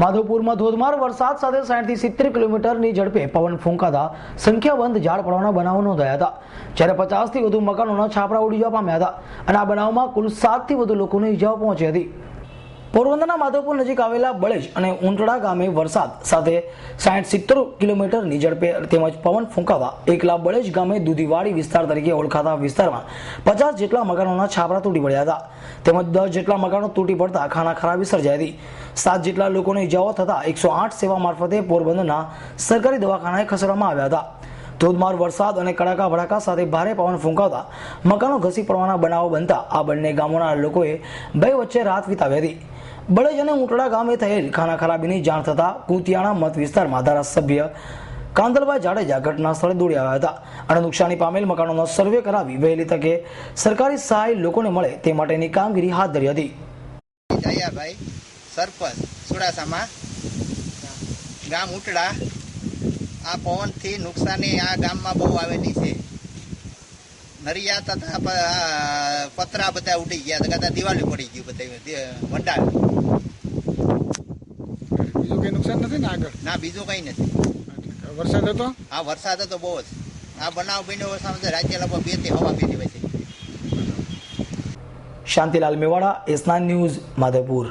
માધવપુરમાં ધોધમાર વરસાદ સાથે 60 થી 70 કિલોમીટરની ઝડપે પવન ફૂંકાતા સંખ્યાબંધ ઝાડ પડવાના બનાવો નોંધાયા હતા, જ્યારે 50 થી વધુ મકાનોના છાપરા ઉડી જવા પામ્યા હતા અને આ બનાવમાં કુલ 7 થી વધુ લોકોને ઈજાઓ પહોંચી હતી. પોરબંદરના માધવપુર નજીક આવેલા બળેજ અને ઊંટડા ગામે વરસાદ સાથે 60-70 કિલોમીટરની ઝડપે તેમજ પવન ફૂંકાવા એકલા બળેજ ગામે દૂધીવાડી વિસ્તાર તરીકે ઓળખાતા વિસ્તારમાં 50 જેટલા મકાનોના છાપરા તૂટી પડ્યા હતા, તેમજ 10 જેટલા મકાનો તૂટી પડતા ખાના ખરાબી સર્જાઈ હતી. 7 જેટલા લોકોને ઈજાઓ થતા 108 સેવા મારફતે પોરબંદરના સરકારી દવાખાનાએ ખસેડવામાં આવ્યા હતા. ધોધમાર વરસાદ અને કડાકા ભડાકા સાથે ભારે પવન ફૂંકાવતા મકાનો ઘસી પડવાના બનાવો બનતા આ બંને ગામોના લોકોએ ભય વચ્ચે રાત વિતાવી હતી. બળેજ અને ઊંટડા ગામે થયેલ ખાના ખરાબીની જાણ થતા કુતિયાણા મત વિસ્તારમાં ધારાસભ્ય કાંદલભાઈ જાડેજા ઘટના સ્થળે દોડી આવ્યા હતા અને નુકસાની પામેલ મકાનોનો સર્વે કરાવી વહેલી તકે સરકારી સહાય લોકોને મળે તે માટેની કામગીરી હાથ ધરી હતી. જયાભાઈ સરપંચ સુડાસામાં ગામ ઉટડા. આ પવનથી નુકસાની આ ગામમાં બહુ આવેલી છે. નરિયા તથા પતરા બધા ઉડી ગયા હતા, દિવાળી પડી ગયું બધા વંડાલ. બીજું કઈ નુકસાન નથી ને આગળ? ના, બીજું કઈ નથી. વરસાદ હતો? હા, વરસાદ હતો બહુ જ. આ બનાવ બન્યો રાજ્ય લગભગ 2 થી હવા 2 દિવસ. Shantilal Mewada, S9 news, Madhavpur.